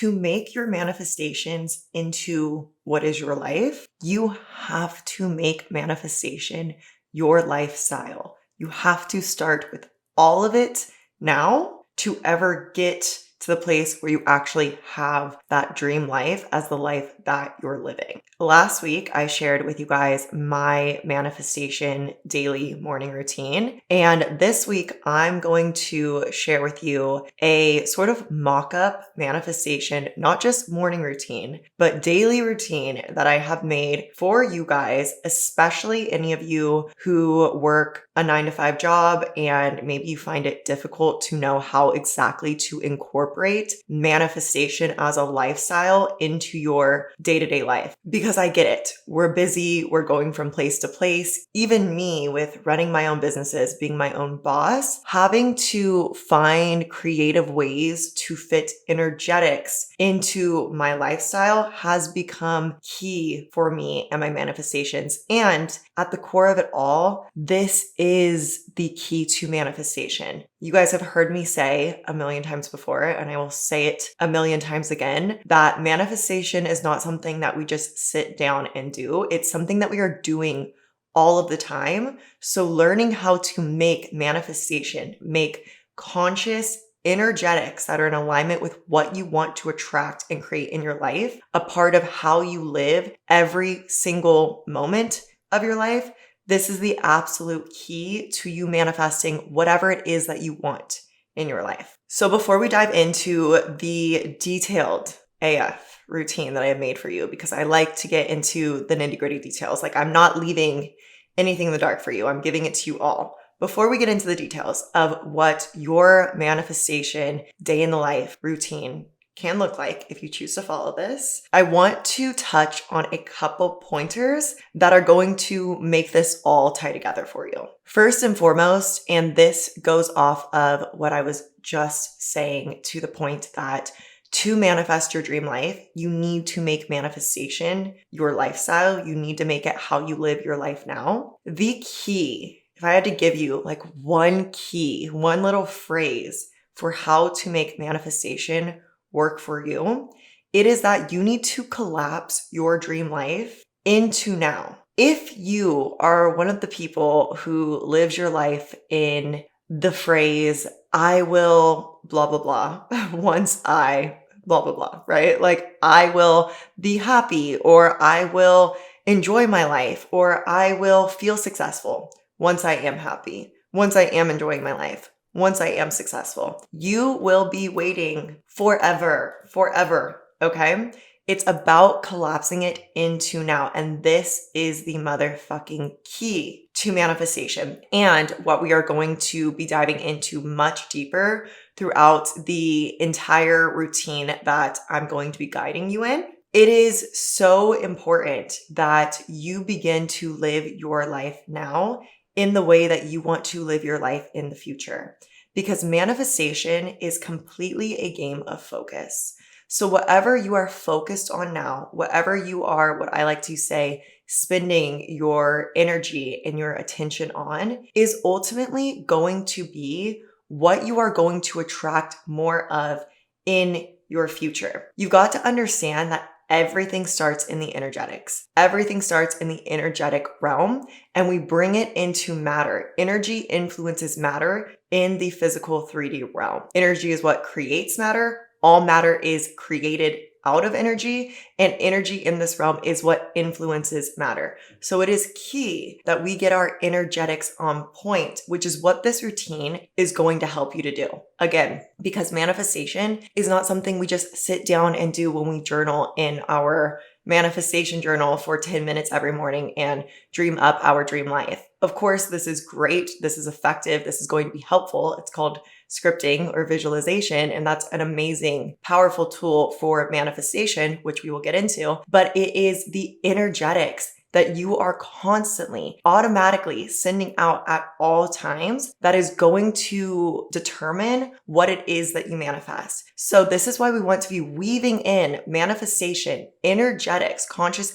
to make your manifestations into what is your life, you have to make manifestation your lifestyle. You have to start with all of it now to ever get to the place where you actually have that dream life as the life that you're living. Last week, I shared with you guys my manifestation daily morning routine. And this week, I'm going to share with you a sort of mock-up manifestation, not just morning routine, but daily routine that I have made for you guys, especially any of you who work a 9-to-5 job and maybe you find it difficult to know how exactly to incorporate manifestation as a lifestyle into your day-to-day life. Because I get it. We're busy. We're going from place to place. Even me with running my own businesses, being my own boss, having to find creative ways to fit energetics into my lifestyle has become key for me and my manifestations. And at the core of it all, this is the key to manifestation. You guys have heard me say a million times before, and I will say it a million times again, that manifestation is not something that we just sit down and do. It's something that we are doing all of the time. So learning how to make manifestation, make conscious energetics that are in alignment with what you want to attract and create in your life, a part of how you live every single moment of your life. This is the absolute key to you manifesting whatever it is that you want in your life. So before we dive into the detailed AF routine that I have made for you, because I like to get into the nitty-gritty details, like I'm not leaving anything in the dark for you. I'm giving it to you all. Before we get into the details of what your manifestation day in the life routine can look like if you choose to follow this, I want to touch on a couple pointers that are going to make this all tie together for you. First and foremost, and this goes off of what I was just saying to the point that to manifest your dream life, you need to make manifestation your lifestyle. You need to make it how you live your life now. The key, if I had to give you like one key, one little phrase for how to make manifestation work for you, it is that you need to collapse your dream life into now. If you are one of the people who lives your life in the phrase, I will blah, blah, blah, once I blah, blah, blah, right? Like I will be happy, or I will enjoy my life, or I will feel successful once I am happy, once I am enjoying my life, once I am successful. You will be waiting forever, okay? It's about collapsing it into now. And this is the motherfucking key to manifestation, and what we are going to be diving into much deeper throughout the entire routine that I'm going to be guiding you in. It is so important that you begin to live your life now in the way that you want to live your life in the future, because manifestation is completely a game of focus. So whatever you are focused on now, whatever you are, what I like to say, spending your energy and your attention on, is ultimately going to be what you are going to attract more of in your future. You've got to understand that everything starts in the energetics. Everything starts in the energetic realm, and we bring it into matter. Energy influences matter in the physical 3D realm. Energy is what creates matter. All matter is created out of energy, and energy in this realm is what influences matter. So it is key that we get our energetics on point, which is what this routine is going to help you to do. Again, because manifestation is not something we just sit down and do when we journal in our manifestation journal for 10 minutes every morning and dream up our dream life. Of course, this is great. This is effective. This is going to be helpful. It's called scripting or visualization, and that's an amazing, powerful tool for manifestation, which we will get into. But it is the energetics that you are constantly, automatically sending out at all times that is going to determine what it is that you manifest. So this is why we want to be weaving in manifestation, energetics, conscious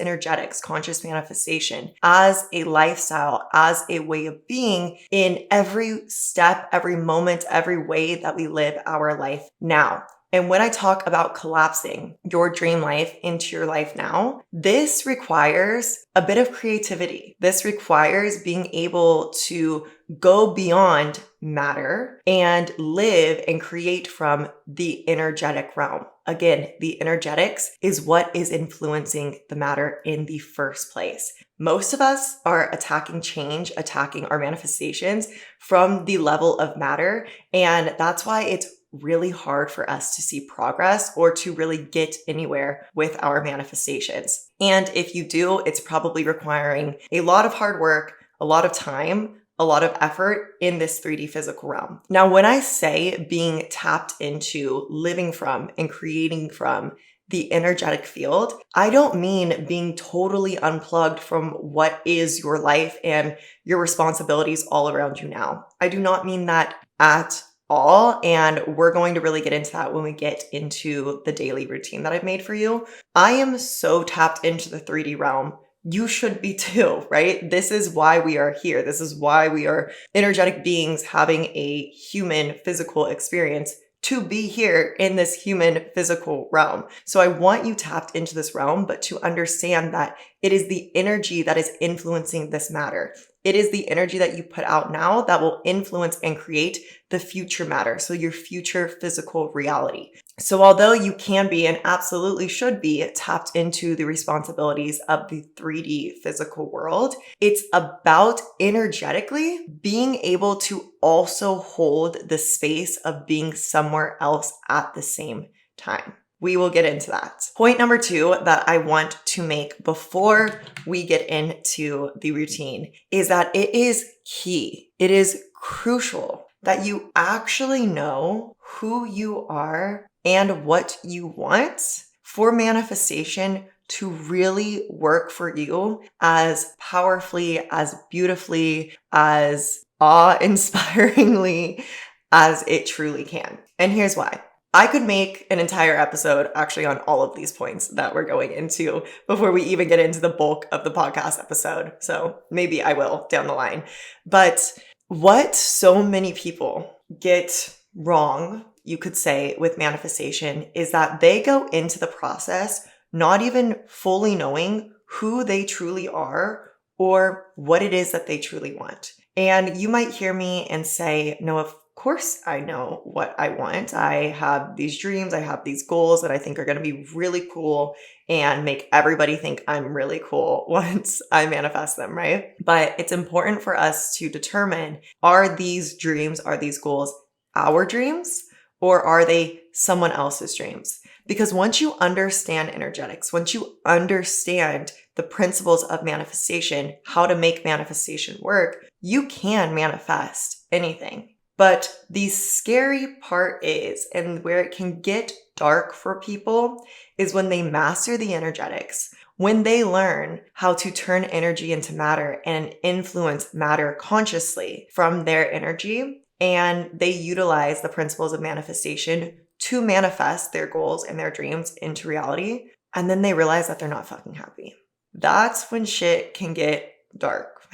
manifestation as a lifestyle, as a way of being in every step, every moment, every way that we live our life now. And when I talk about collapsing your dream life into your life now, this requires a bit of creativity. This requires being able to go beyond matter and live and create from the energetic realm. Again, the energetics is what is influencing the matter in the first place. Most of us are attacking change, attacking our manifestations from the level of matter. And that's why it's really hard for us to see progress or to really get anywhere with our manifestations. And if you do, it's probably requiring a lot of hard work, a lot of time, a lot of effort in this 3D physical realm. Now, when I say being tapped into living from and creating from the energetic field, I don't mean being totally unplugged from what is your life and your responsibilities all around you now. I do not mean that at all. And we're going to really get into that when we get into the daily routine that I've made for you. I am so tapped into the 3D realm. You should be too, right? This is why we are here. This is why we are energetic beings having a human physical experience to be here in this human physical realm. So I want you tapped into this realm, but to understand that it is the energy that is influencing this matter. It is the energy that you put out now that will influence and create the future matter. So your future physical reality. So although you can be and absolutely should be tapped into the responsibilities of the 3D physical world, it's about energetically being able to also hold the space of being somewhere else at the same time. We will get into that. Point number 2 that I want to make before we get into the routine is that it is key. It is crucial that you actually know who you are and what you want for manifestation to really work for you as powerfully, as beautifully, as awe-inspiringly as it truly can. And here's why. I could make an entire episode actually on all of these points that we're going into before we even get into the bulk of the podcast episode. So maybe I will down the line. But what so many people get wrong, you could say, with manifestation is that they go into the process not even fully knowing who they truly are or what it is that they truly want. And you might hear me and say, no, of course I know what I want. I have these dreams, I have these goals that I think are going to be really cool and make everybody think I'm really cool once I manifest them, right? But it's important for us to determine, are these dreams, are these goals our dreams, or are they someone else's dreams? Because once you understand energetics, once you understand the principles of manifestation, how to make manifestation work, you can manifest anything. But the scary part is, and where it can get dark for people, is when they master the energetics, when they learn how to turn energy into matter and influence matter consciously from their energy, and they utilize the principles of manifestation to manifest their goals and their dreams into reality, and then they realize that they're not fucking happy. That's when shit can get dark,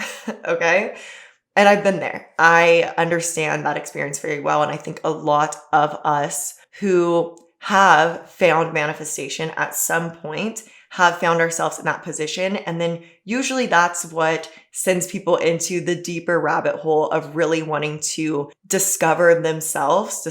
okay? And I've been there. I understand that experience very well. And I think a lot of us who have found manifestation at some point have found ourselves in that position. And then usually that's what sends people into the deeper rabbit hole of really wanting to discover themselves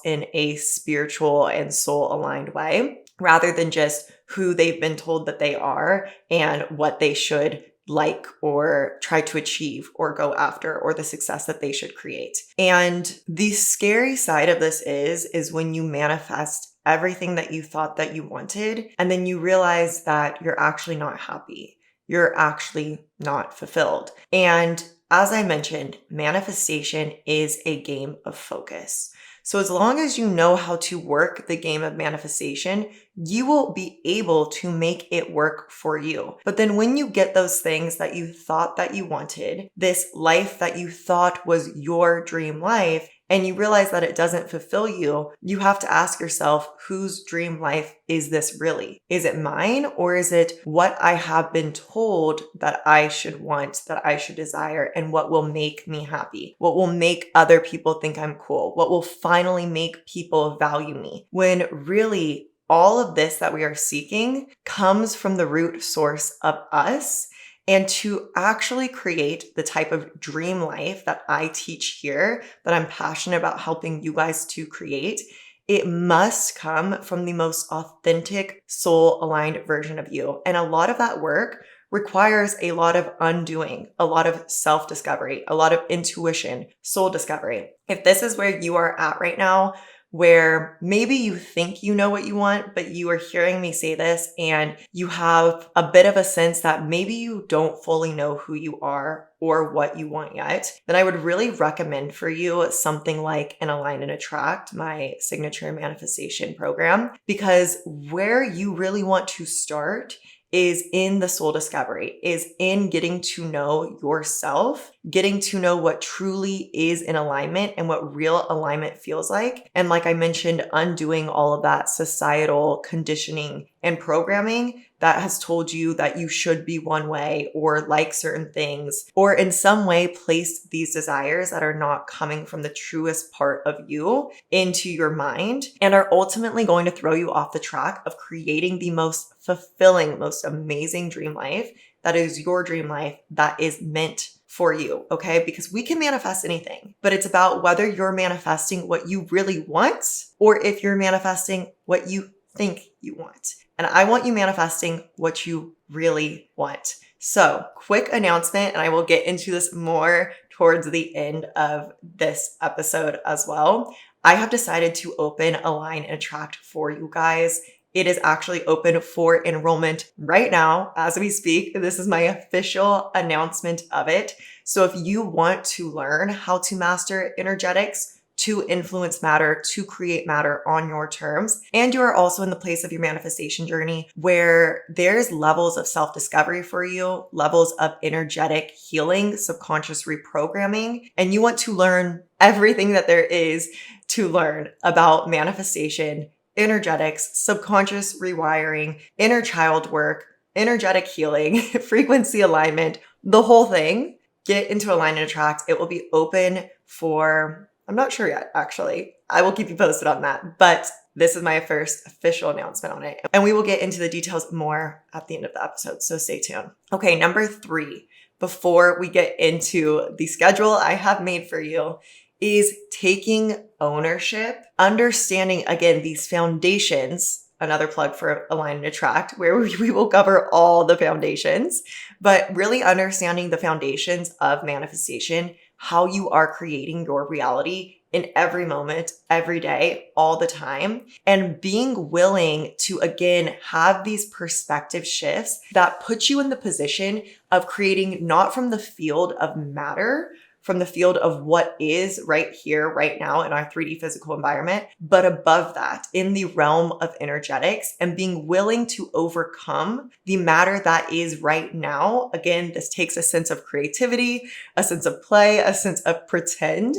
in a spiritual and soul aligned way, rather than just who they've been told that they are and what they should like or try to achieve or go after, or the success that they should create. And the scary side of this is when you manifest everything that you thought that you wanted, and then you realize that you're actually not happy. You're actually not fulfilled. And as I mentioned, manifestation is a game of focus. So as long as you know how to work the game of manifestation, you will be able to make it work for you. But then when you get those things that you thought that you wanted, this life that you thought was your dream life, and you realize that it doesn't fulfill you, you have to ask yourself, whose dream life is this really? Is it mine, or is it what I have been told that I should want, that I should desire, and what will make me happy? What will make other people think I'm cool? What will finally make people value me? When really, all of this that we are seeking comes from the root source of us. And to actually create the type of dream life that I teach here, that I'm passionate about helping you guys to create, it must come from the most authentic, soul-aligned version of you. And a lot of that work requires a lot of undoing, a lot of self-discovery, a lot of intuition, soul discovery. If this is where you are at right now, where maybe you think you know what you want, but you are hearing me say this and you have a bit of a sense that maybe you don't fully know who you are or what you want yet, then I would really recommend for you something like an Align and Attract, my signature manifestation program, because where you really want to start is in the soul discovery, is in getting to know yourself, getting to know what truly is in alignment and what real alignment feels like. And like I mentioned, undoing all of that societal conditioning and programming that has told you that you should be one way or like certain things, or in some way placed these desires that are not coming from the truest part of you into your mind and are ultimately going to throw you off the track of creating the most fulfilling, most amazing dream life that is your dream life that is meant for you, okay? Because we can manifest anything, but it's about whether you're manifesting what you really want or if you're manifesting what you think you want. And I want you manifesting what you really want. So, quick announcement, and I will get into this more towards the end of this episode as well. I have decided to open Align and Attract for you guys. It is actually open for enrollment right now as we speak. This is my official announcement of it. So if you want to learn how to master energetics, to influence matter, to create matter on your terms, and you are also in the place of your manifestation journey where there's levels of self-discovery for you, levels of energetic healing, subconscious reprogramming, and you want to learn everything that there is to learn about manifestation, energetics, subconscious rewiring, inner child work, energetic healing, frequency alignment, the whole thing, get into Align and Attract. It will be open for, I'm not sure yet, actually. I will keep you posted on that, but this is my first official announcement on it. And we will get into the details more at the end of the episode, so stay tuned. Okay, number 3, before we get into the schedule I have made for you, is taking ownership, understanding, again, these foundations, another plug for Align and Attract, where we will cover all the foundations, but really understanding the foundations of manifestation, how you are creating your reality in every moment, every day, all the time, and being willing to, again, have these perspective shifts that put you in the position of creating not from the field of matter, from the field of what is right here, right now in our 3D physical environment, but above that in the realm of energetics and being willing to overcome the matter that is right now. Again, this takes a sense of creativity, a sense of play, a sense of pretend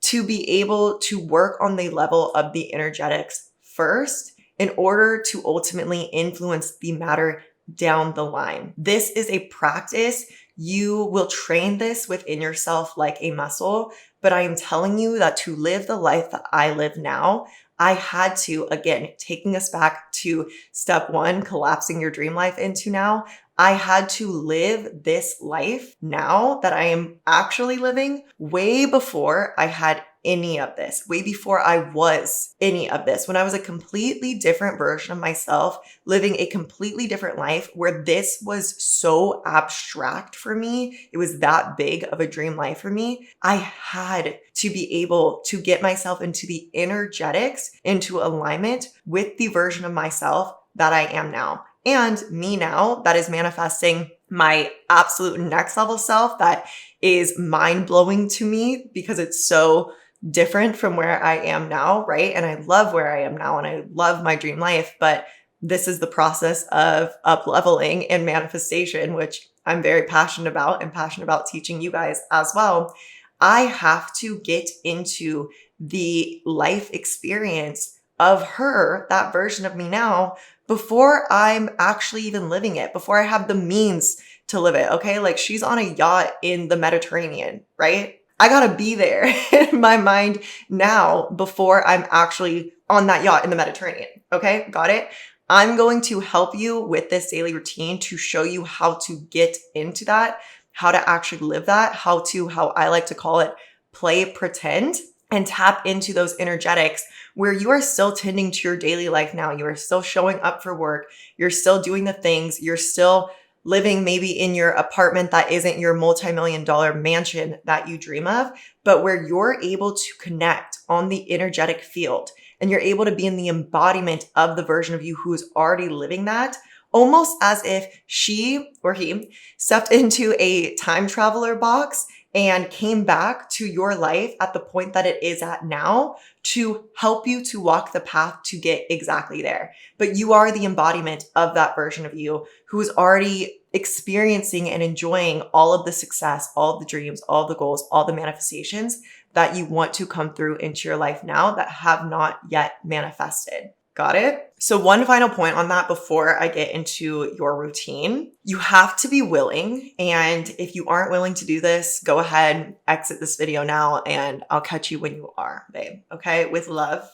to be able to work on the level of the energetics first in order to ultimately influence the matter down the line. This is a practice. You will train this within yourself like a muscle, but I am telling you that to live the life that I live now, I had to, again, taking us back to step 1, collapsing your dream life into now, I had to live this life now that I am actually living way before I had any of this, way before I was any of this, when I was a completely different version of myself, living a completely different life where this was so abstract for me. It was that big of a dream life for me. I had to be able to get myself into the energetics, into alignment with the version of myself that I am now. And me now that is manifesting my absolute next level self that is mind blowing to me because it's so different from where I am now, right? And I love where I am now and I love my dream life, but this is the process of up leveling and manifestation, which I'm very passionate about and passionate about teaching you guys as well. I have to get into the life experience of her, that version of me now, before I'm actually even living it, before I have the means to live it. Okay. Like she's on a yacht in the Mediterranean, right? I gotta be there in my mind now before I'm actually on that yacht in the Mediterranean. Okay. Got it? I'm going to help you with this daily routine to show you how to get into that, how to actually live that, how I like to call it, play pretend and tap into those energetics where you are still tending to your daily life now. You are still showing up for work. You're still doing the things. You're still living maybe in your apartment that isn't your multi-million-dollar mansion that you dream of, but where you're able to connect on the energetic field and you're able to be in the embodiment of the version of you who is already living that, almost as if she or he stepped into a time traveler box and came back to your life at the point that it is at now to help you to walk the path to get exactly there. But you are the embodiment of that version of you who is already experiencing and enjoying all of the success, all of the dreams, all the goals, all the manifestations that you want to come through into your life now that have not yet manifested. Got it? So one final point on that before I get into your routine. You have to be willing. And if you aren't willing to do this, go ahead, exit this video now, and I'll catch you when you are, babe. Okay? With love,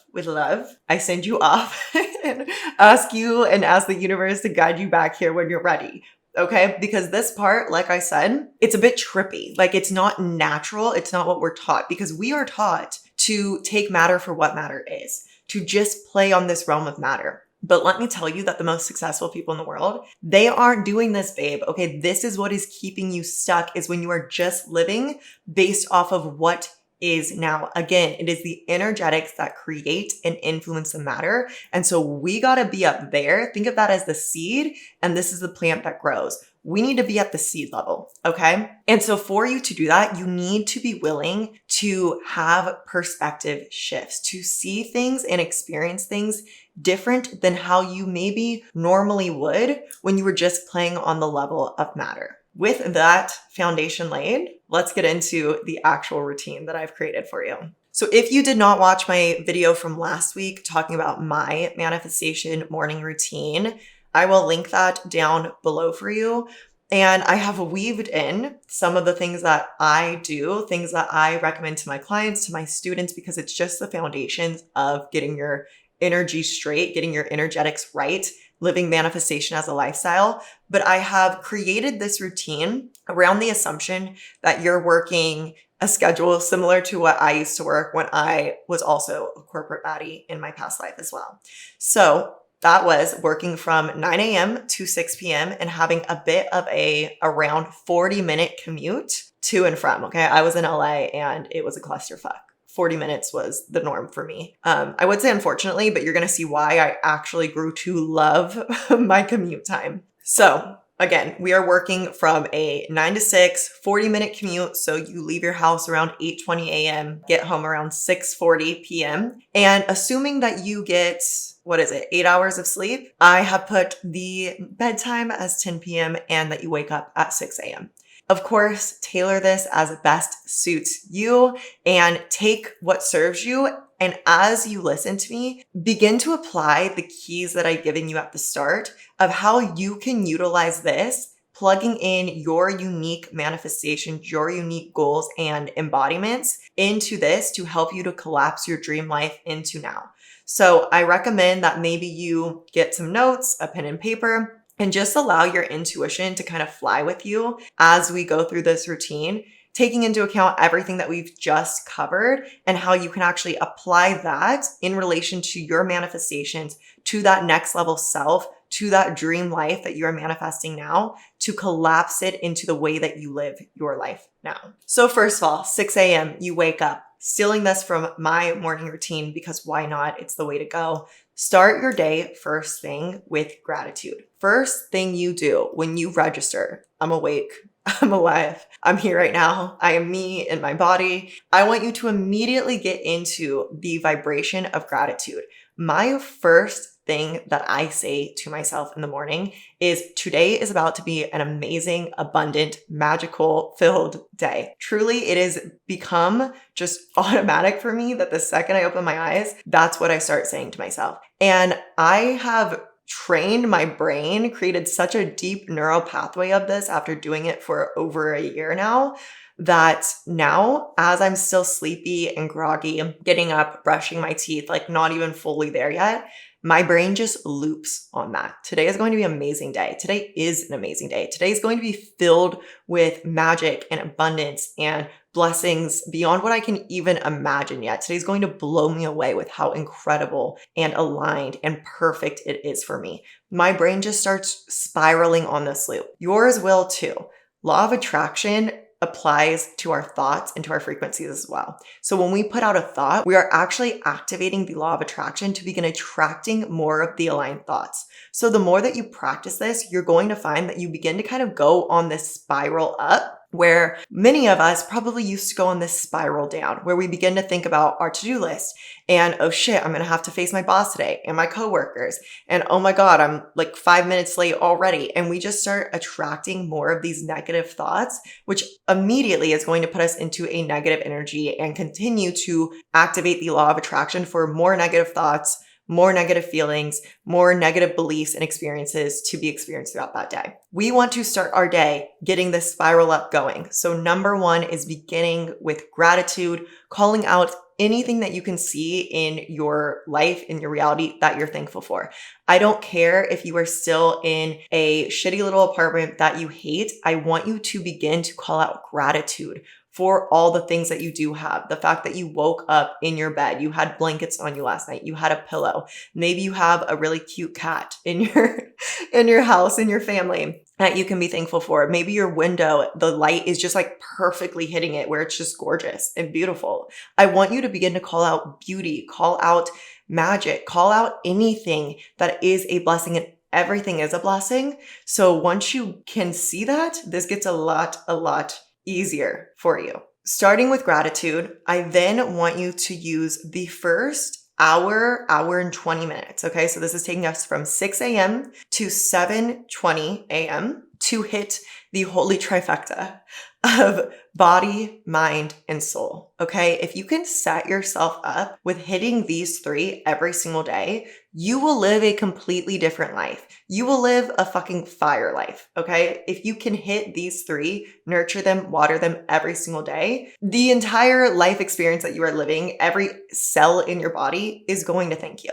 I send you off and ask the universe to guide you back here when you're ready. Okay? Because this part, like I said, it's a bit trippy. Like it's not natural. It's not what we're taught because we are taught to take matter for what matter is, to just play on this realm of matter. But let me tell you that the most successful people in the world, they aren't doing this, babe. Okay, this is what is keeping you stuck is when you are just living based off of what is now. Again, it is the energetics that create and influence the matter. And so we got to be up there. Think of that as the seed, and this is the plant that grows. We need to be at the seed level, okay? And so for you to do that, you need to be willing to have perspective shifts, to see things and experience things different than how you maybe normally would when you were just playing on the level of matter. With that foundation laid, let's get into the actual routine that I've created for you. So if you did not watch my video from last week talking about my manifestation morning routine, I will link that down below for you. And I have weaved in some of the things that I do, things that I recommend to my clients, to my students, because it's just the foundations of getting your energy straight, getting your energetics right, living manifestation as a lifestyle. But I have created this routine around the assumption that you're working a schedule similar to what I used to work when I was also a corporate baddie in my past life as well. So that was working from 9 a.m. to 6 p.m. and having a bit of a around 40-minute commute to and from. Okay. I was in LA and it was a clusterfuck. 40 minutes was the norm for me. I would say unfortunately, but you're going to see why I actually grew to love my commute time. So again, we are working from a 9 to 6, 40-minute commute. So you leave your house around 8:20 a.m., get home around 6:40 p.m. And assuming that you get 8 hours of sleep, I have put the bedtime as 10 p.m. and that you wake up at 6 a.m. Of course, tailor this as best suits you and take what serves you. And as you listen to me, begin to apply the keys that I've given you at the start of how you can utilize this, plugging in your unique manifestations, your unique goals and embodiments into this to help you to collapse your dream life into now. So I recommend that maybe you get some notes, a pen and paper, and just allow your intuition to kind of fly with you as we go through this routine, taking into account everything that we've just covered and how you can actually apply that in relation to your manifestations, to that next level self, to that dream life that you are manifesting now, to collapse it into the way that you live your life now. So first of all, 6 a.m., you wake up. Stealing this from my morning routine because why not? It's the way to go. Start your day first thing with gratitude. First thing you do when you register, I'm awake, I'm alive, I'm here right now, I am me in my body. I want you to immediately get into the vibration of gratitude. My first thing that I say to myself in the morning is today is about to be an amazing, abundant, magical filled day. Truly, it has become just automatic for me that the second I open my eyes, that's what I start saying to myself. And I have trained my brain, created such a deep neural pathway of this after doing it for over a year now, that now as I'm still sleepy and groggy, I'm getting up, brushing my teeth, like not even fully there yet, my brain just loops on that. Today is going to be an amazing day. Today is an amazing day. Today is going to be filled with magic and abundance and blessings beyond what I can even imagine yet. Today's going to blow me away with how incredible and aligned and perfect it is for me. My brain just starts spiraling on this loop. Yours will too. Law of attraction applies to our thoughts and to our frequencies as well. So when we put out a thought, we are actually activating the law of attraction to begin attracting more of the aligned thoughts. So the more that you practice this, you're going to find that you begin to kind of go on this spiral up, where many of us probably used to go on this spiral down, where we begin to think about our to-do list and, oh shit, I'm going to have to face my boss today and my coworkers. And oh my God, I'm like 5 minutes late already. And we just start attracting more of these negative thoughts, which immediately is going to put us into a negative energy and continue to activate the law of attraction for more negative thoughts, more negative feelings, more negative beliefs and experiences to be experienced throughout that day. We want to start our day getting this spiral up going. So number one is beginning with gratitude, calling out anything that you can see in your life, in your reality that you're thankful for. I don't care if you are still in a shitty little apartment that you hate. I want you to begin to call out gratitude for all the things that you do have. The fact that you woke up in your bed, you had blankets on you last night, you had a pillow. Maybe you have a really cute cat in your house, in your family that you can be thankful for. Maybe your window, the light is just like perfectly hitting it where it's just gorgeous and beautiful. I want you to begin to call out beauty, call out magic, call out anything that is a blessing, and everything is a blessing. So once you can see that, this gets a lot easier for you. Starting with gratitude, I then want you to use the first hour and 20 minutes. Okay. So this is taking us from 6 a.m. to 7:20 a.m. to hit the holy trifecta of body, mind, and soul. Okay. If you can set yourself up with hitting these three every single day, you will live a completely different life. You will live a fucking fire life. Okay. If you can hit these three, nurture them, water them every single day, the entire life experience that you are living, every cell in your body is going to thank you.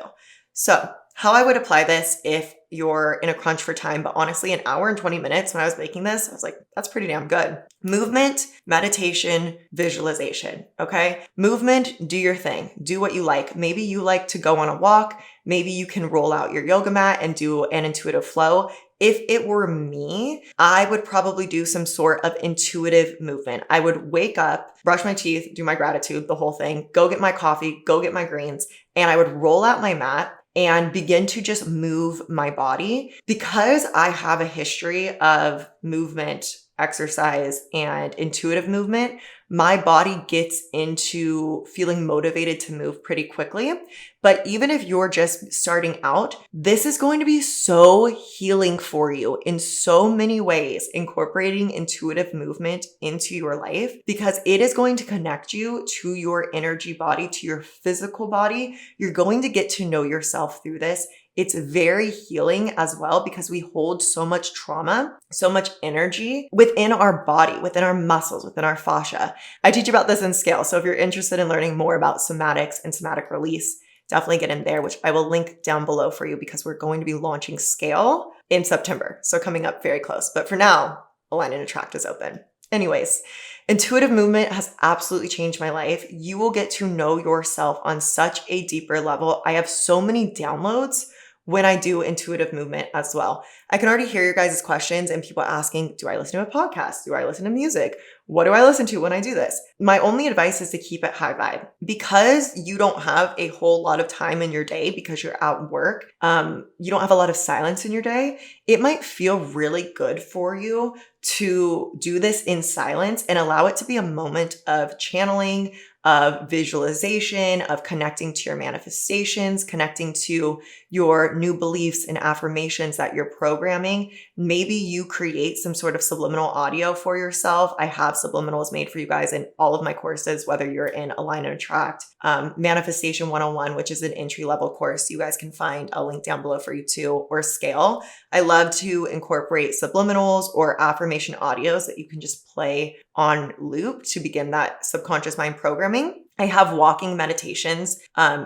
So how I would apply this if you're in a crunch for time, but honestly, an hour and 20 minutes when I was making this, I was like, that's pretty damn good. Movement, meditation, visualization. Okay. Movement, do your thing. Do what you like. Maybe you like to go on a walk. Maybe you can roll out your yoga mat and do an intuitive flow. If it were me, I would probably do some sort of intuitive movement. I would wake up, brush my teeth, do my gratitude, the whole thing, go get my coffee, go get my greens, and I would roll out my mat and begin to just move my body. Because I have a history of movement, exercise, and intuitive movement, my body gets into feeling motivated to move pretty quickly. But even if you're just starting out, this is going to be so healing for you in so many ways, incorporating intuitive movement into your life, because it is going to connect you to your energy body, to your physical body. You're going to get to know yourself through this. It's very healing as well because we hold so much trauma, so much energy within our body, within our muscles, within our fascia. I teach about this in Scale. So if you're interested in learning more about somatics and somatic release, definitely get in there, which I will link down below for you because we're going to be launching Scale in September. So coming up very close. But for now, Align and Attract is open. Anyways, intuitive movement has absolutely changed my life. You will get to know yourself on such a deeper level. I have so many downloads when I do intuitive movement as well. I can already hear your guys' questions and people asking, do I listen to a podcast? Do I listen to music? What do I listen to when I do this? My only advice is to keep it high vibe. Because you don't have a whole lot of time in your day because you're at work, you don't have a lot of silence in your day, it might feel really good for you to do this in silence and allow it to be a moment of channeling, of visualization, of connecting to your manifestations, connecting to your new beliefs and affirmations that you're programming. Maybe you create some sort of subliminal audio for yourself. I have subliminals made for you guys in all of my courses, whether you're in Align and Attract, Manifestation 101, which is an entry-level course. You guys can find a link down below for you too, or Scale. I love to incorporate subliminals or affirmation audios that you can just play on loop to begin that subconscious mind programming. I have walking meditations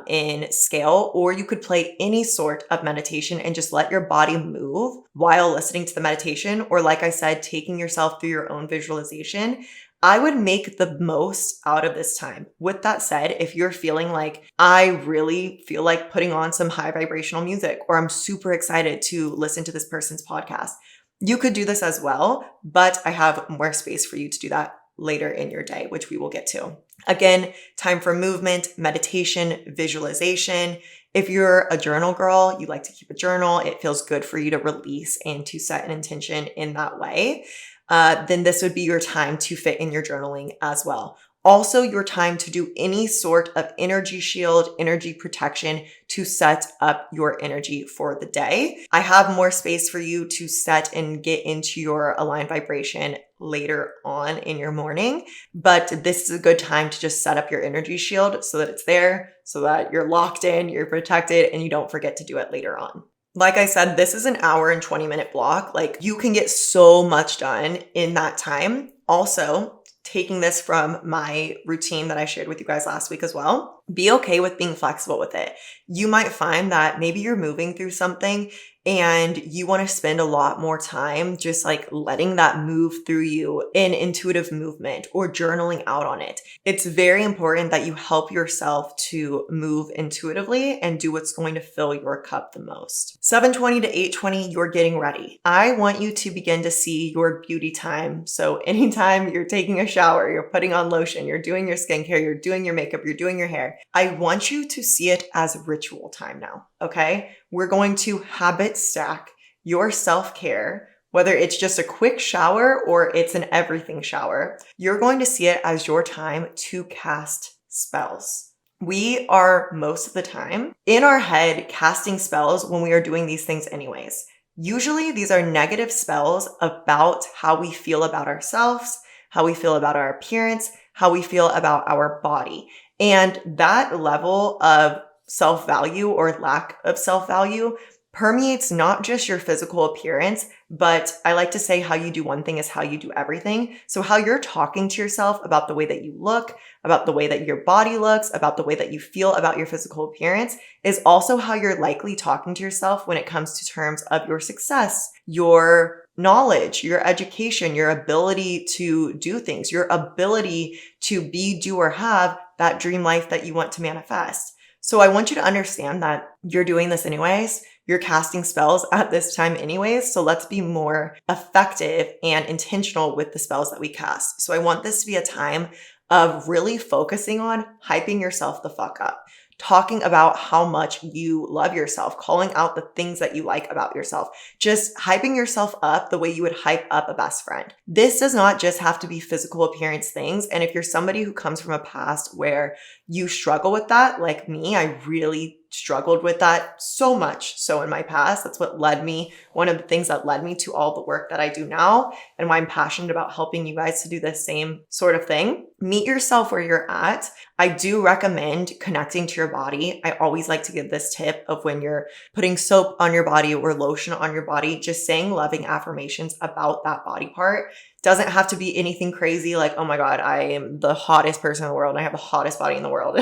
in Scale, or you could play any sort of meditation and just let your body move while listening to the meditation, or like I said, taking yourself through your own visualization. I would make the most out of this time. With that said, if you're feeling like, I really feel like putting on some high vibrational music, or I'm super excited to listen to this person's podcast, you could do this as well, but I have more space for you to do that later in your day, which we will get to. Again, time for movement, meditation, visualization. If you're a journal girl, you like to keep a journal, it feels good for you to release and to set an intention in that way, then this would be your time to fit in your journaling as well. Also, your time to do any sort of energy shield, energy protection to set up your energy for the day. I have more space for you to set and get into your aligned vibration later on in your morning, but this is a good time to just set up your energy shield so that it's there, so that you're locked in, you're protected, and you don't forget to do it later on. Like I said, this is an hour and 20-minute block. Like, you can get so much done in that time. Also, taking this from my routine that I shared with you guys last week as well, be okay with being flexible with it. You might find that maybe you're moving through something and you want to spend a lot more time just like letting that move through you in intuitive movement or journaling out on it. It's very important that you help yourself to move intuitively and do what's going to fill your cup the most. 7:20 to 8:20, you're getting ready. I want you to begin to see your beauty time. So anytime you're taking a shower, you're putting on lotion, you're doing your skincare, you're doing your makeup, you're doing your hair, I want you to see it as ritual time now, okay? We're going to habit stack your self-care, whether it's just a quick shower or it's an everything shower. You're going to see it as your time to cast spells. We are most of the time in our head casting spells when we are doing these things anyways. Usually these are negative spells about how we feel about ourselves, how we feel about our appearance, how we feel about our body. And that level of self-value or lack of self-value permeates not just your physical appearance, but I like to say how you do one thing is how you do everything. So how you're talking to yourself about the way that you look, about the way that your body looks, about the way that you feel about your physical appearance is also how you're likely talking to yourself when it comes to terms of your success, your knowledge, your education, your ability to do things, your ability to be, do, or have that dream life that you want to manifest. So I want you to understand that you're doing this anyways. You're casting spells at this time anyways. So let's be more effective and intentional with the spells that we cast. So I want this to be a time of really focusing on hyping yourself the fuck up. Talking about how much you love yourself, calling out the things that you like about yourself, just hyping yourself up the way you would hype up a best friend. This does not just have to be physical appearance things. And if you're somebody who comes from a past where you struggle with that, like me, I really struggled with that so much. So in my past, that's what led me, one of the things that led me to all the work that I do now and why I'm passionate about helping you guys to do the same sort of thing. Meet yourself where you're at. I do recommend connecting to your body. I always like to give this tip of when you're putting soap on your body or lotion on your body, just saying loving affirmations about that body part. Doesn't have to be anything crazy like, oh my God, I am the hottest person in the world and I have the hottest body in the world.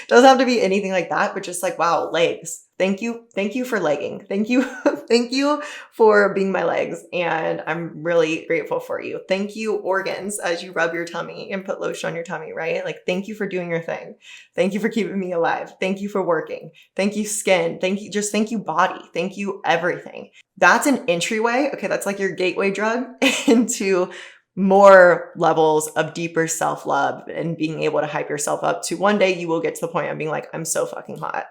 Doesn't have to be anything like that, but just like, wow, legs. Thank you. Thank you for legging. Thank you. Thank you for being my legs. And I'm really grateful for you. Thank you, organs, as you rub your tummy and put lotion on your tummy, right? Like, thank you for doing your thing. Thank you for keeping me alive. Thank you for working. Thank you, skin. Thank you, body. Thank you, everything. That's an entryway. Okay. That's like your gateway drug into more levels of deeper self-love and being able to hype yourself up to one day you will get to the point of being like, I'm so fucking hot.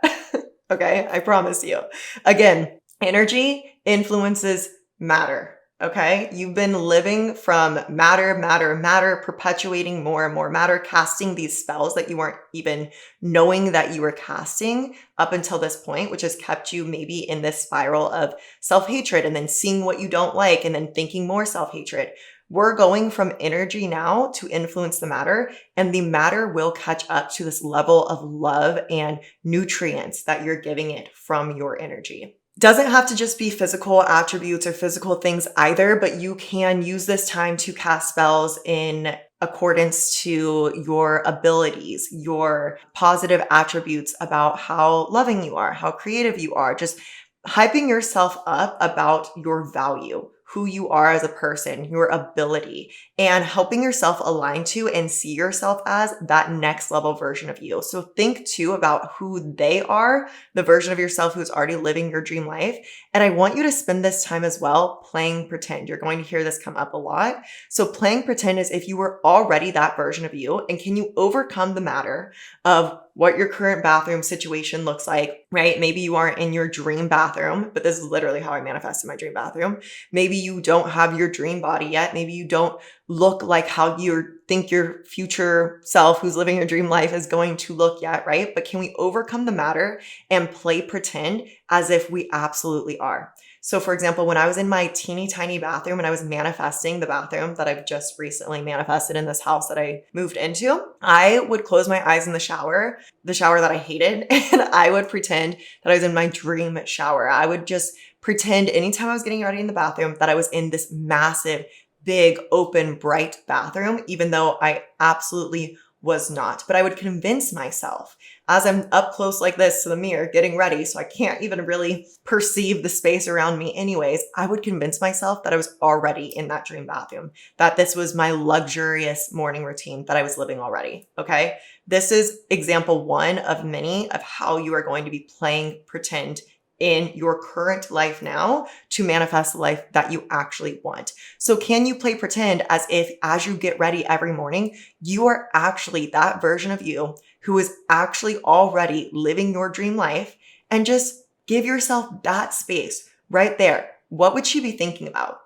Okay. I promise you. Again, energy influences matter. Okay. You've been living from matter, matter, matter, perpetuating more and more matter, casting these spells that you weren't even knowing that you were casting up until this point, which has kept you maybe in this spiral of self-hatred and then seeing what you don't like and then thinking more self-hatred. We're going from energy now to influence the matter, and the matter will catch up to this level of love and nutrients that you're giving it from your energy. Doesn't have to just be physical attributes or physical things either, but you can use this time to cast spells in accordance to your abilities, your positive attributes about how loving you are, how creative you are, just hyping yourself up about your value, who you are as a person, your ability, and helping yourself align to and see yourself as that next level version of you. So think too about who they are, the version of yourself who's already living your dream life. And I want you to spend this time as well playing pretend. You're going to hear this come up a lot. So playing pretend is if you were already that version of you, and can you overcome the matter of what your current bathroom situation looks like, right? Maybe you aren't in your dream bathroom, but this is literally how I manifested my dream bathroom. Maybe you don't have your dream body yet. Maybe you don't look like how you think your future self who's living your dream life is going to look yet, right? But can we overcome the matter and play pretend as if we absolutely are? So for example, when I was in my teeny tiny bathroom and I was manifesting the bathroom that I've just recently manifested in this house that I moved into, I would close my eyes in the shower that I hated, and I would pretend that I was in my dream shower. I would just pretend anytime I was getting ready in the bathroom that I was in this massive, big, open, bright bathroom, even though I absolutely was not. But I would convince myself as I'm up close like this to the mirror getting ready, so I can't even really perceive the space around me anyways, I would convince myself that I was already in that dream bathroom, that this was my luxurious morning routine that I was living already, okay? This is example one of many of how you are going to be playing pretend in your current life now to manifest the life that you actually want. So can you play pretend as if as you get ready every morning, you are actually that version of you who is actually already living your dream life, and just give yourself that space right there. What would she be thinking about?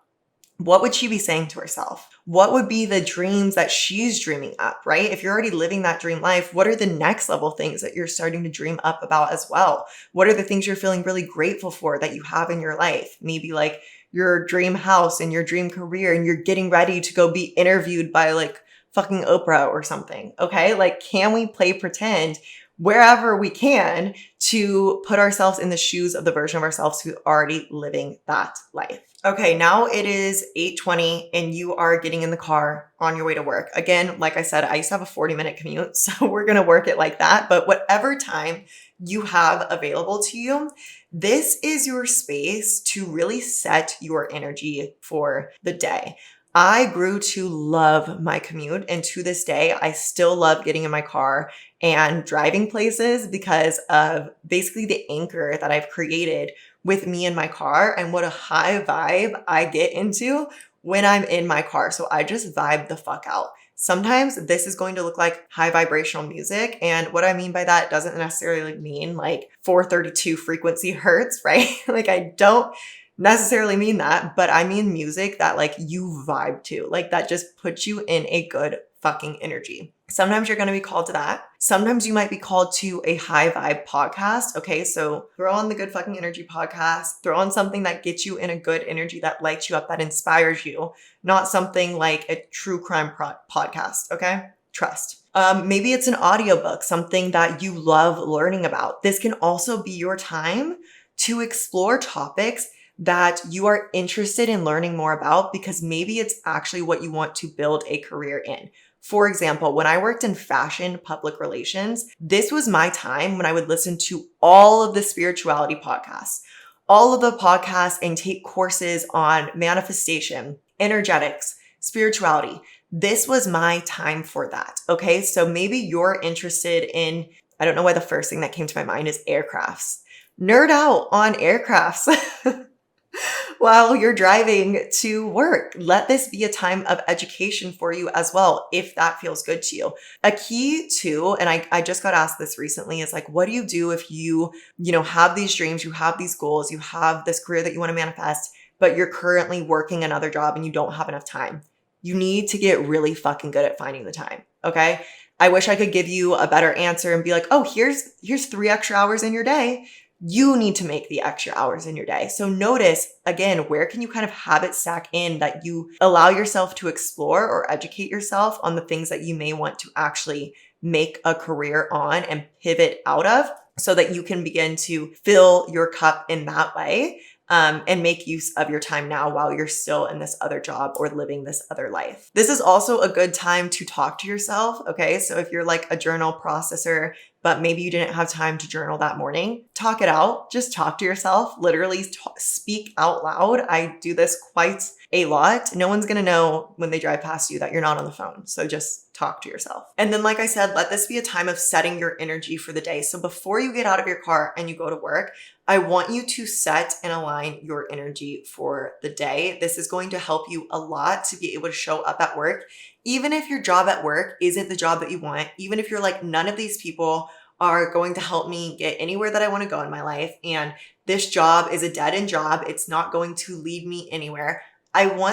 What would she be saying to herself? What would be the dreams that she's dreaming up, right? If you're already living that dream life, what are the next level things that you're starting to dream up about as well? What are the things you're feeling really grateful for that you have in your life? Maybe like your dream house and your dream career, and you're getting ready to go be interviewed by like fucking Oprah or something. Okay. Like, can we play pretend wherever we can to put ourselves in the shoes of the version of ourselves who's already living that life? Okay, now it is 8:20 and you are getting in the car on your way to work. Again, like I said, I used to have a 40-minute commute, so we're going to work it like that. But whatever time you have available to you, this is your space to really set your energy for the day. I grew to love my commute, and to this day, I still love getting in my car and driving places because of basically the anchor that I've created with me in my car, and what a high vibe I get into when I'm in my car. So I just vibe the fuck out. Sometimes this is going to look like high vibrational music. And what I mean by that doesn't necessarily mean like 432 frequency hertz, right? Like I don't necessarily mean that, but I mean music that like you vibe to, like that just puts you in a good fucking energy. Sometimes you're going to be called to that. Sometimes you might be called to a high vibe podcast. Okay. So throw on the Good Fucking Energy podcast, throw on something that gets you in a good energy, that lights you up, that inspires you, not something like a true crime podcast. Okay. Trust. Maybe it's an audiobook, something that you love learning about. This can also be your time to explore topics that you are interested in learning more about, because maybe it's actually what you want to build a career in. For example, when I worked in fashion public relations, this was my time when I would listen to all of the spirituality podcasts, all of the podcasts, and take courses on manifestation, energetics, spirituality. This was my time for that. Okay. So maybe you're interested in, I don't know why the first thing that came to my mind is aircrafts. Nerd out on aircrafts. While you're driving to work. Let this be a time of education for you as well, if that feels good to you. A key too, and I just got asked this recently, is like, what do you do if you have these dreams, you have these goals, you have this career that you want to manifest, but you're currently working another job and you don't have enough time. You need to get really fucking good at finding the time, okay? I wish I could give you a better answer and be like, oh, here's 3 extra hours in your day. You need to make the extra hours in your day. So notice, again, where can you kind of habit stack in that you allow yourself to explore or educate yourself on the things that you may want to actually make a career on and pivot out of, so that you can begin to fill your cup in that way, and make use of your time now while you're still in this other job or living this other life. This is also a good time to talk to yourself, okay? So if you're like a journal processor, but maybe you didn't have time to journal that morning, talk it out. Just talk to yourself, literally speak out loud. I do this quite a lot. No one's gonna know when they drive past you that you're not on the phone. So just talk to yourself. And then, like I said, let this be a time of setting your energy for the day. So before you get out of your car and you go to work, I want you to set and align your energy for the day. This is going to help you a lot to be able to show up at work. Even if your job at work isn't the job that you want, even if you're like, none of these people are going to help me get anywhere that I want to go in my life, and this job is a dead-end job, it's not going to lead me anywhere.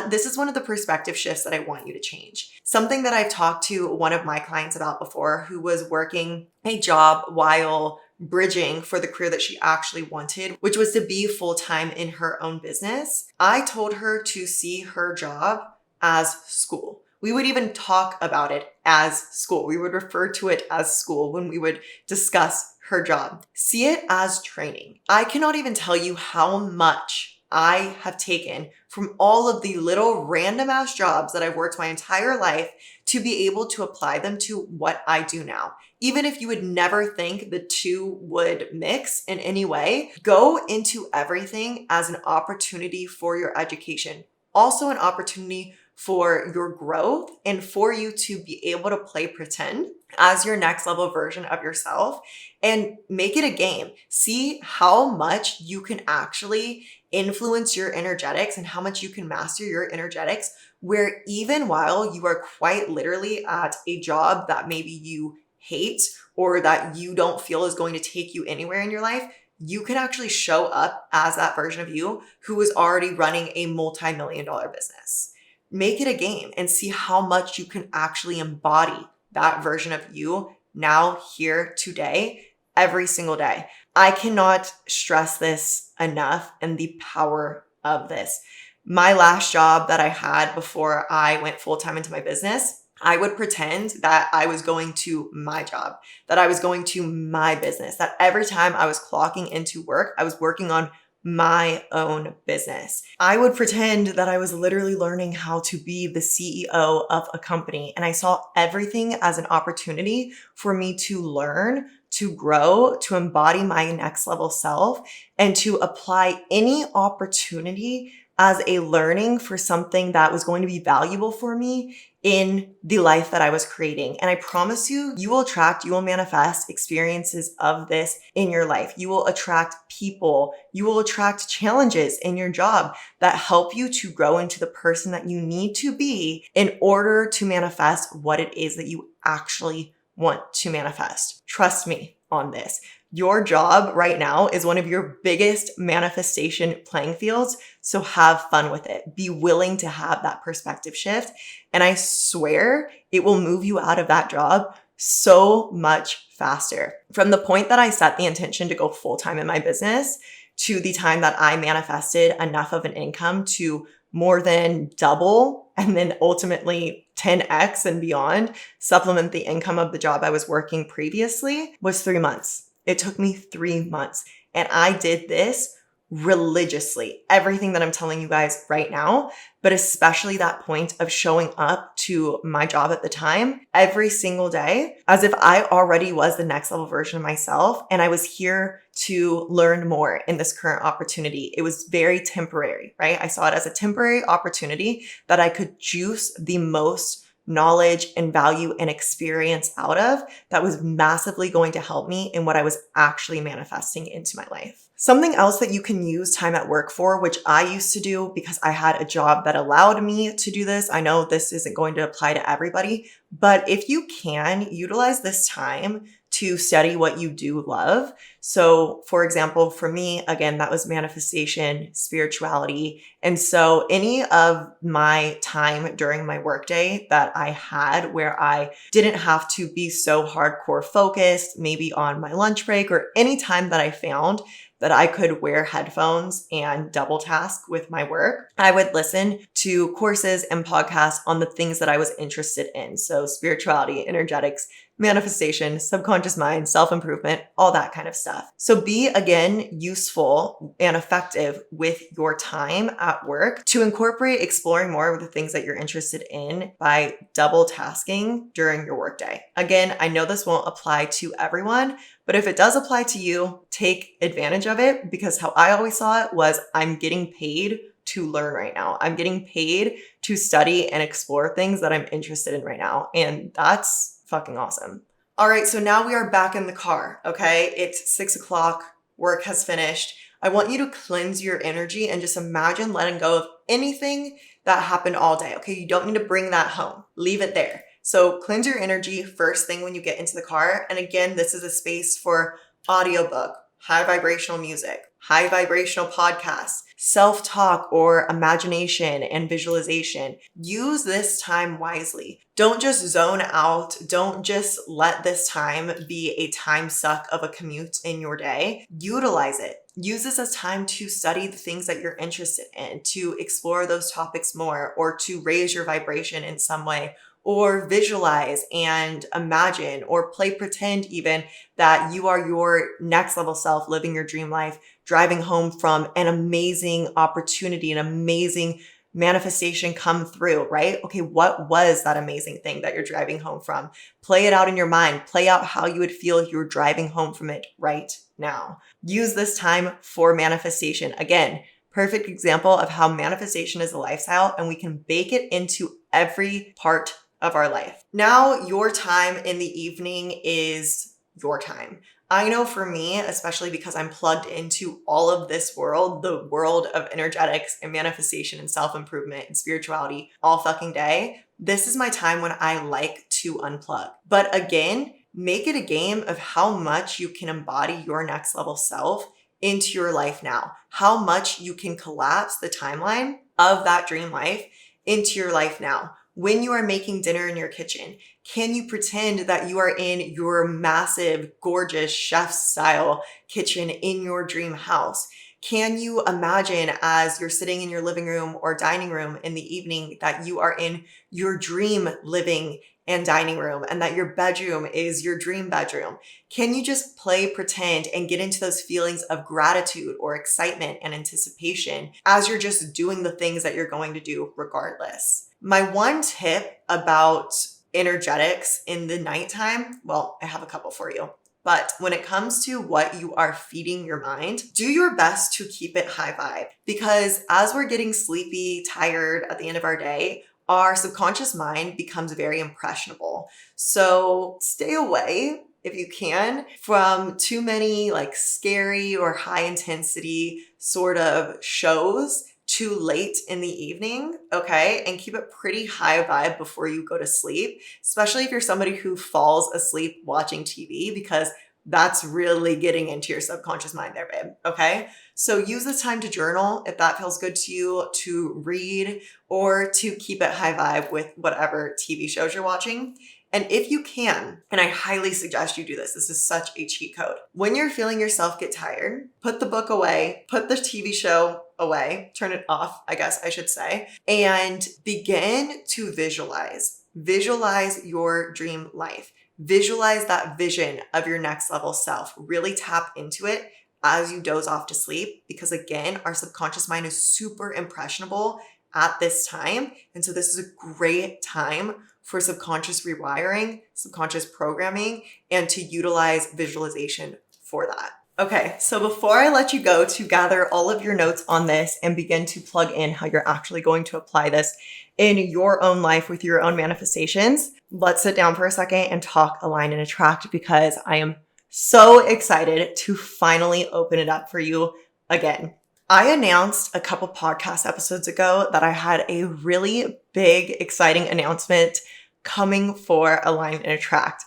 This is one of the perspective shifts that I want you to change. Something that I've talked to one of my clients about before, who was working a job while bridging for the career that she actually wanted, which was to be full-time in her own business. I told her to see her job as school. We would even talk about it as school. We would refer to it as school when we would discuss her job. See it as training. I cannot even tell you how much I have taken from all of the little random ass jobs that I've worked my entire life to be able to apply them to what I do now. Even if you would never think the two would mix in any way, go into everything as an opportunity for your education. Also an opportunity for your growth and for you to be able to play pretend as your next level version of yourself and make it a game. See how much you can actually influence your energetics and how much you can master your energetics, where even while you are quite literally at a job that maybe you hate or that you don't feel is going to take you anywhere in your life, you can actually show up as that version of you who is already running a multi-million-dollar business. Make it a game and see how much you can actually embody that version of you now, here, today, every single day. I cannot stress this enough and the power of this. My last job that I had before I went full-time into my business, I would pretend that I was going to my job, that I was going to my business, that every time I was clocking into work, I was working on my own business. I would pretend that I was literally learning how to be the CEO of a company. And I saw everything as an opportunity for me to learn, to grow, to embody my next level self, and to apply any opportunity as a learning for something that was going to be valuable for me in the life that I was creating. And I promise you, you will attract, you will manifest experiences of this in your life. You will attract people, you will attract challenges in your job that help you to grow into the person that you need to be in order to manifest what it is that you actually want to manifest. Trust me on this. Your job right now is one of your biggest manifestation playing fields. So have fun with it. Be willing to have that perspective shift. And I swear it will move you out of that job so much faster. From the point that I set the intention to go full-time in my business to the time that I manifested enough of an income to more than double and then ultimately 10x and beyond supplement the income of the job I was working previously was 3 months. It took me 3 months, and I did this religiously. Everything that I'm telling you guys right now, but especially that point of showing up to my job at the time every single day as if I already was the next level version of myself and I was here to learn more in this current opportunity. It was very temporary, right? I saw it as a temporary opportunity that I could juice the most knowledge and value and experience out of that was massively going to help me in what I was actually manifesting into my life. Something else that you can use time at work for, which I used to do because I had a job that allowed me to do this. I know this isn't going to apply to everybody, but if you can utilize this time to study what you do love. So for example, for me, again, that was manifestation, spirituality. And so any of my time during my workday that I had where I didn't have to be so hardcore focused, maybe on my lunch break or any time that I found that I could wear headphones and double task with my work, I would listen to courses and podcasts on the things that I was interested in. So spirituality, energetics, manifestation, subconscious mind, self-improvement, all that kind of stuff. So be, again, useful and effective with your time at work to incorporate exploring more of the things that you're interested in by double tasking during your workday. Again, I know this won't apply to everyone, but if it does apply to you, take advantage of it, because how I always saw it was I'm getting paid to learn right now. I'm getting paid to study and explore things that I'm interested in right now. And that's fucking awesome. All right, so now we are back in the car, okay? It's 6 o'clock, work has finished. I want you to cleanse your energy and just imagine letting go of anything that happened all day, okay? You don't need to bring that home. Leave it there. So cleanse your energy first thing when you get into the car. And again, this is a space for audiobook, high vibrational music, high vibrational podcasts, self-talk or imagination and visualization. Use this time wisely. Don't just zone out. Don't just let this time be a time suck of a commute in your day. Utilize it. Use this as time to study the things that you're interested in, to explore those topics more, or to raise your vibration in some way, or visualize and imagine or play pretend even that you are your next level self living your dream life, driving home from an amazing opportunity, an amazing manifestation come through, right? Okay, what was that amazing thing that you're driving home from? Play it out in your mind. Play out how you would feel if you were driving home from it right now. Use this time for manifestation. Again, perfect example of how manifestation is a lifestyle and we can bake it into every part of our life. Now, your time in the evening is your time. I know for me, especially because I'm plugged into all of this world, the world of energetics and manifestation and self-improvement and spirituality all fucking day, this is my time when I like to unplug. But again, make it a game of how much you can embody your next level self into your life now, how much you can collapse the timeline of that dream life into your life now. When you are making dinner in your kitchen, can you pretend that you are in your massive, gorgeous chef style kitchen in your dream house? Can you imagine as you're sitting in your living room or dining room in the evening that you are in your dream living and dining room and that your bedroom is your dream bedroom? Can you just play pretend and get into those feelings of gratitude or excitement and anticipation as you're just doing the things that you're going to do regardless? My one tip about energetics in the nighttime, well, I have a couple for you. But when it comes to what you are feeding your mind, do your best to keep it high vibe. Because as we're getting sleepy, tired at the end of our day, our subconscious mind becomes very impressionable. So stay away, if you can, from too many like scary or high intensity sort of shows too late in the evening, okay? And keep it pretty high vibe before you go to sleep, especially if you're somebody who falls asleep watching TV, because that's really getting into your subconscious mind there, babe, okay? So use this time to journal if that feels good to you, to read, or to keep it high vibe with whatever TV shows you're watching. And if you can, and I highly suggest you do this, this is such a cheat code. When you're feeling yourself get tired, put the book away, put the TV show away, turn it off, I guess I should say, and begin to visualize. Visualize your dream life. Visualize that vision of your next level self. Really tap into it as you doze off to sleep, because again, our subconscious mind is super impressionable at this time. And so this is a great time for subconscious rewiring, subconscious programming, and to utilize visualization for that. Okay, so before I let you go to gather all of your notes on this and begin to plug in how you're actually going to apply this in your own life with your own manifestations, let's sit down for a second and talk, align, and attract, because I am so excited to finally open it up for you again. I announced a couple podcast episodes ago that I had a really big, exciting announcement coming for Align and Attract.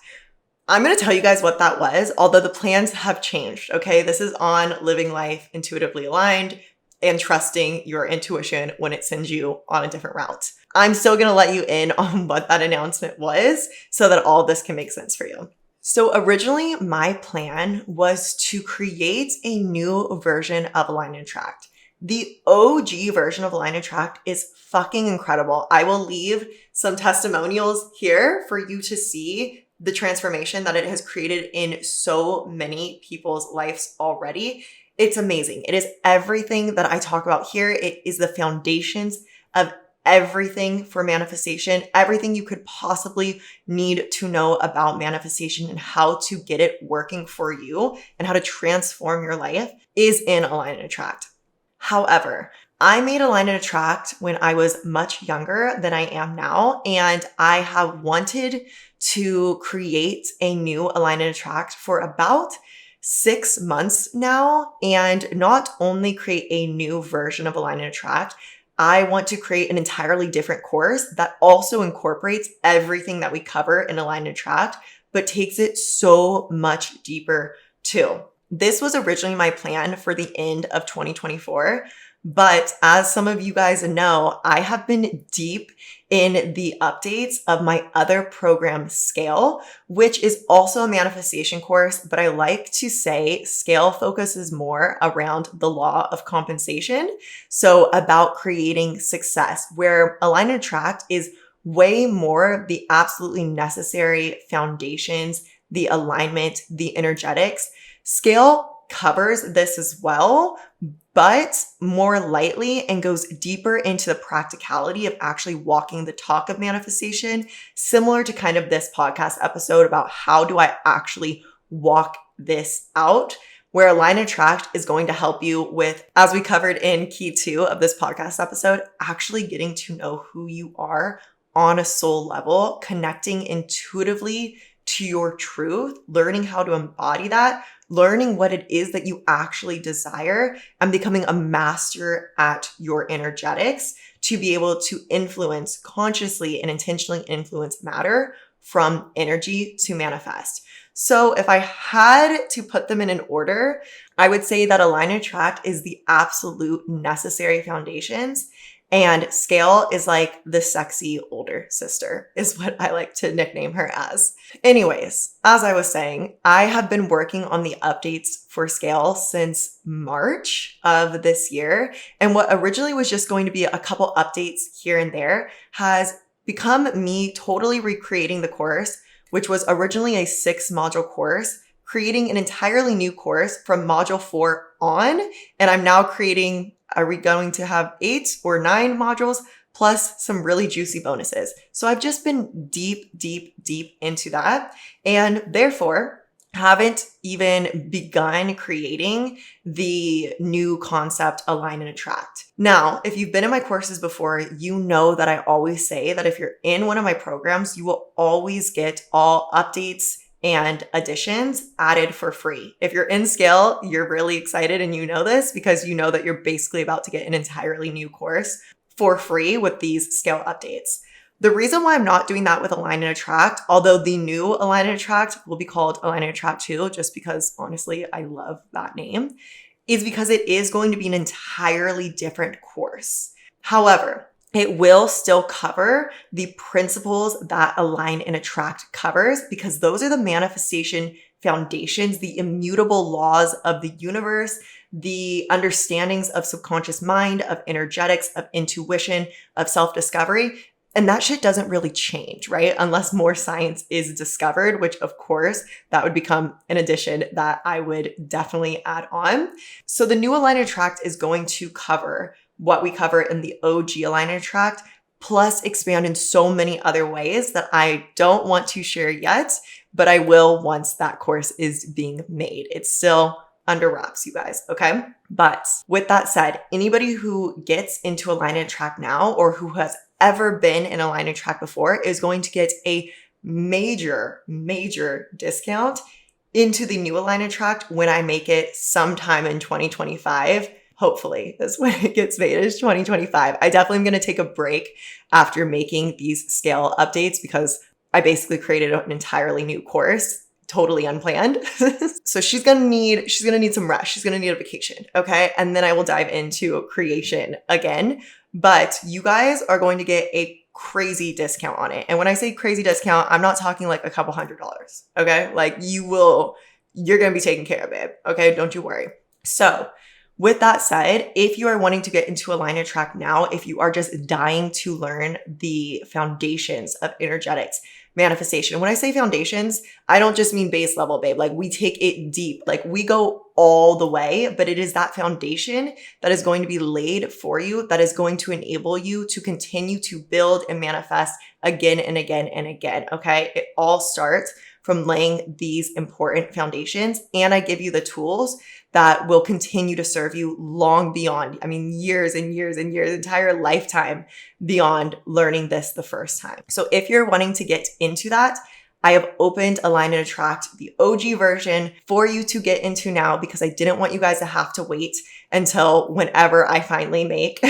I'm going to tell you guys what that was, although the plans have changed. Okay. This is on living life intuitively aligned and trusting your intuition when it sends you on a different route. I'm still going to let you in on what that announcement was so that all this can make sense for you. So originally my plan was to create a new version of Align and Attract. The OG version of Align and Attract is fucking incredible. I will leave some testimonials here for you to see the transformation that it has created in so many people's lives already. It's amazing. It is everything that I talk about here. It is the foundations of everything for manifestation, everything you could possibly need to know about manifestation and how to get it working for you and how to transform your life is in Align and Attract. However, I made Align and Attract when I was much younger than I am now, and I have wanted to create a new Align and Attract for about 6 months now, and not only create a new version of Align and Attract, I want to create an entirely different course that also incorporates everything that we cover in Align and Attract, but takes it so much deeper too. This was originally my plan for the end of 2024. But as some of you guys know, I have been deep in the updates of my other program, Scale, which is also a manifestation course. But I like to say Scale focuses more around the law of compensation. So about creating success, where Align and Attract is way more the absolutely necessary foundations, the alignment, the energetics. Scale covers this as well, but more lightly and goes deeper into the practicality of actually walking the talk of manifestation, similar to kind of this podcast episode about how do I actually walk this out, where Align and Attract is going to help you with, as we covered in key 2 of this podcast episode, actually getting to know who you are on a soul level, connecting intuitively to your truth, learning how to embody that, learning what it is that you actually desire, and becoming a master at your energetics to be able to influence consciously and intentionally influence matter from energy to manifest. So if I had to put them in an order, I would say that Align and Attract is the absolute necessary foundations. And Scale is like the sexy older sister, is what I like to nickname her as. Anyways, as I was saying, I have been working on the updates for Scale since March of this year. And what originally was just going to be a couple updates here and there has become me totally recreating the course, which was originally a 6-module course, creating an entirely new course from module 4 on. And I'm now creating, are we going to have 8 or 9 modules plus some really juicy bonuses? So I've just been deep into that, and therefore haven't even begun creating the new concept Align and Attract. Now, if you've been in my courses before, you know that I always say that if you're in one of my programs, you will always get all updates and additions added for free. If you're in Scale, you're really excited and you know this because you know that you're basically about to get an entirely new course for free with these Scale updates. The reason why I'm not doing that with Align and Attract, although the new Align and Attract will be called Align and Attract 2, just because honestly, I love that name, is because it is going to be an entirely different course. However, it will still cover the principles that Align and Attract covers, because those are the manifestation foundations, the immutable laws of the universe, the understandings of subconscious mind, of energetics, of intuition, of self-discovery. And that shit doesn't really change, right? Unless more science is discovered, which of course, that would become an addition that I would definitely add on. So the new Align and Attract is going to cover what we cover in the OG Align and Attract, plus expand in so many other ways that I don't want to share yet, but I will once that course is being made. It's still under wraps, you guys, okay? But with that said, anybody who gets into Align and Attract now, or who has ever been in Align and Attract before, is going to get a major discount into the new Align and Attract when I make it sometime in 2025. Hopefully is when it gets made, is 2025. I definitely am going to take a break after making these Scale updates because I basically created an entirely new course totally unplanned. So she's gonna need some rest. She's gonna need a vacation. Okay. And then I will dive into creation again. But you guys are going to get a crazy discount on it. And when I say crazy discount, I'm not talking like a couple $100s. Okay. Like you're going to be taken care of, babe. Okay. Don't you worry. So with that said, if you are wanting to get into Align and Attract now, if you are just dying to learn the foundations of energetics, manifestation. When I say foundations, I don't just mean base level, babe. Like we take it deep, like we go all the way, but it is that foundation that is going to be laid for you, that is going to enable you to continue to build and manifest again and again and again. Okay. It all starts from laying these important foundations. And I give you the tools that will continue to serve you long beyond, years and years and years, entire lifetime beyond learning this the first time. So if you're wanting to get into that, I have opened Align and Attract, the OG version, for you to get into now because I didn't want you guys to have to wait until whenever I finally make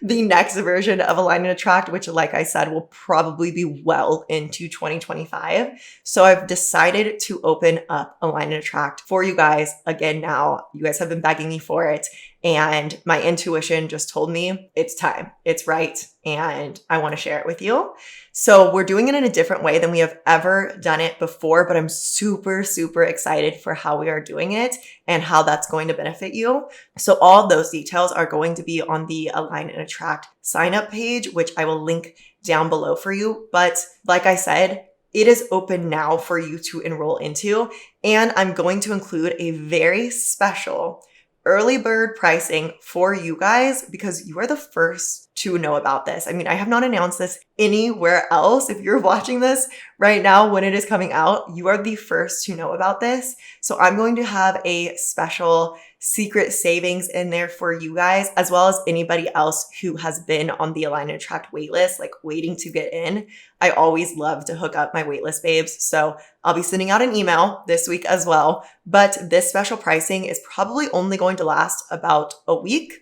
the next version of Align and Attract, which like I said, will probably be well into 2025. So I've decided to open up Align and Attract for you guys again now. You guys have been begging me for it. And my intuition just told me it's time, it's right, and I want to share it with you. So we're doing it in a different way than we have ever done it before, but I'm super, super excited for how we are doing it and how that's going to benefit you. So all of those details are going to be on the Align and Attract sign up page, which I will link down below for you. But like I said, it is open now for you to enroll into, and I'm going to include a very special early bird pricing for you guys because you are the first to know about this. I have not announced this anywhere else. If you're watching this right now when it is coming out, you are the first to know about this. So I'm going to have a special secret savings in there for you guys, as well as anybody else who has been on the Align and Attract waitlist, like waiting to get in. I always love to hook up my waitlist babes. So I'll be sending out an email this week as well. But this special pricing is probably only going to last about a week,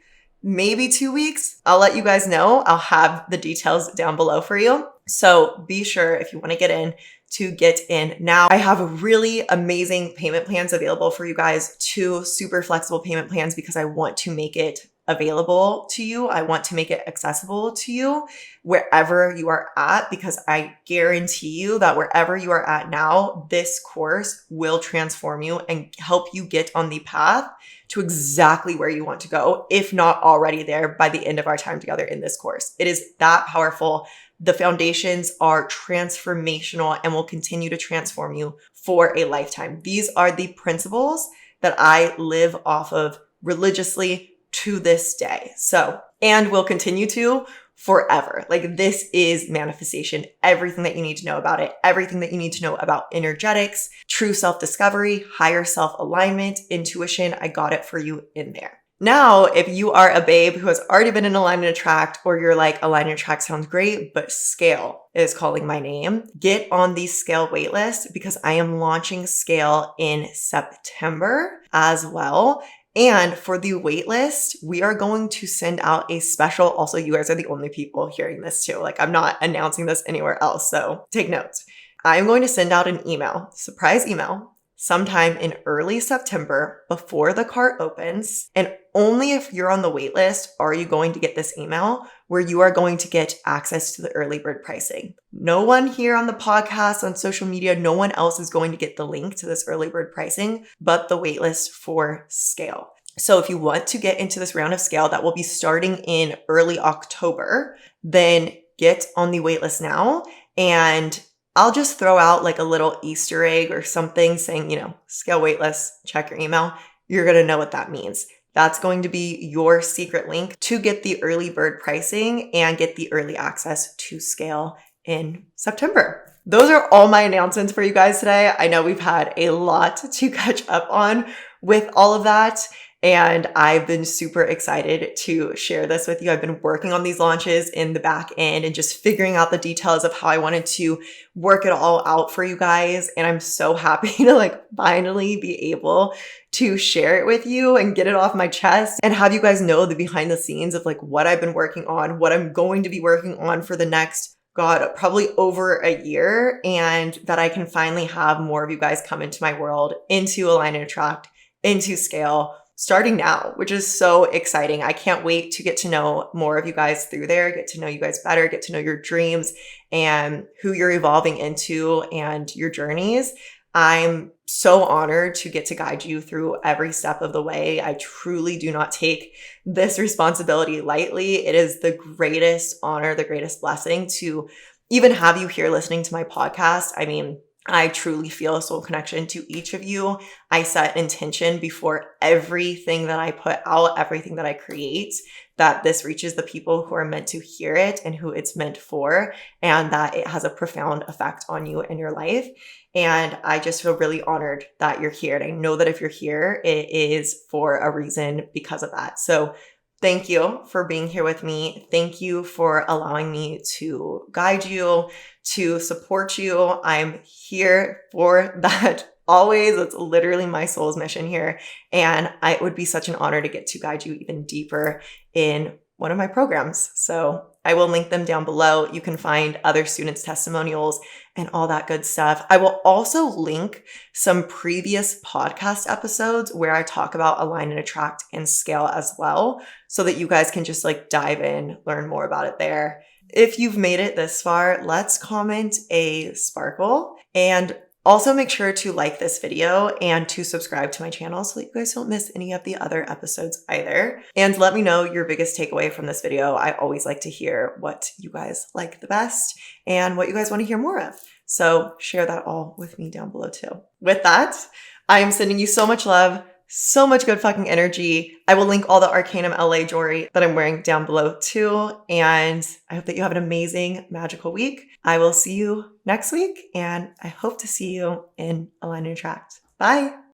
maybe 2 weeks. I'll let you guys know. I'll have the details down below for you. So be sure if you want to get in to get in now. I have really amazing payment plans available for you guys, 2 super flexible payment plans because I want to make it available to you. I want to make it accessible to you wherever you are at, because I guarantee you that wherever you are at now, this course will transform you and help you get on the path to exactly where you want to go, if not already there by the end of our time together in this course. It is that powerful. The foundations are transformational and will continue to transform you for a lifetime. These are the principles that I live off of religiously to this day. So, and will continue to forever. Like this is manifestation, everything that you need to know about it, everything that you need to know about energetics, true self-discovery, higher self-alignment, intuition. I got it for you in there. Now, if you are a babe who has already been in Align and Attract, or you're like, Align and Attract sounds great, but Scale is calling my name, get on the Scale waitlist because I am launching Scale in September as well. And for the waitlist, we are going to send out a special, also you guys are the only people hearing this too. Like I'm not announcing this anywhere else. So take notes. I'm going to send out an email, surprise email, sometime in early September before the cart opens. And only if you're on the wait list are you going to get this email where you are going to get access to the early bird pricing. No one here on the podcast, on social media, no one else is going to get the link to this early bird pricing, but the wait list for Scale. So if you want to get into this round of Scale that will be starting in early October, then get on the wait list now. And I'll just throw out like a little Easter egg or something saying, Scale waitlist, check your email. You're going to know what that means. That's going to be your secret link to get the early bird pricing and get the early access to Scale in September. Those are all my announcements for you guys today. I know we've had a lot to catch up on with all of that. And I've been super excited to share this with you. I've been working on these launches in the back end and just figuring out the details of how I wanted to work it all out for you guys. And I'm so happy to finally be able to share it with you and get it off my chest and have you guys know the behind the scenes of what I've been working on, what I'm going to be working on for the next God, probably over a year, and that I can finally have more of you guys come into my world, into Align and Attract, into Scale, starting now, which is so exciting. I can't wait to get to know more of you guys through there, get to know you guys better, get to know your dreams and who you're evolving into and your journeys. I'm so honored to get to guide you through every step of the way. I truly do not take this responsibility lightly. It is the greatest honor, the greatest blessing to even have you here listening to my podcast. I mean, I truly feel a soul connection to each of you. I set intention before everything that I put out, everything that I create, that this reaches the people who are meant to hear it and who it's meant for, and that it has a profound effect on you and your life. And I just feel really honored that you're here. And I know that if you're here, it is for a reason because of that. So thank you for being here with me. Thank you for allowing me to guide you, to support you. I'm here for that always. It's literally my soul's mission here. And it would be such an honor to get to guide you even deeper in one of my programs. So I will link them down below. You can find other students' testimonials and all that good stuff. I will also link some previous podcast episodes where I talk about Align and Attract and Scale as well, so that you guys can just like dive in, learn more about it there. If you've made it this far, let's comment a sparkle, and also make sure to like this video and to subscribe to my channel so that you guys don't miss any of the other episodes either. And let me know your biggest takeaway from this video. I always like to hear what you guys like the best and what you guys want to hear more of. So share that all with me down below too. With that, I am sending you so much love, so much good fucking energy. I will link all the Arcanum LA jewelry that I'm wearing down below too. And I hope that you have an amazing, magical week. I will see you next week, and I hope to see you in Align and Attract. Bye.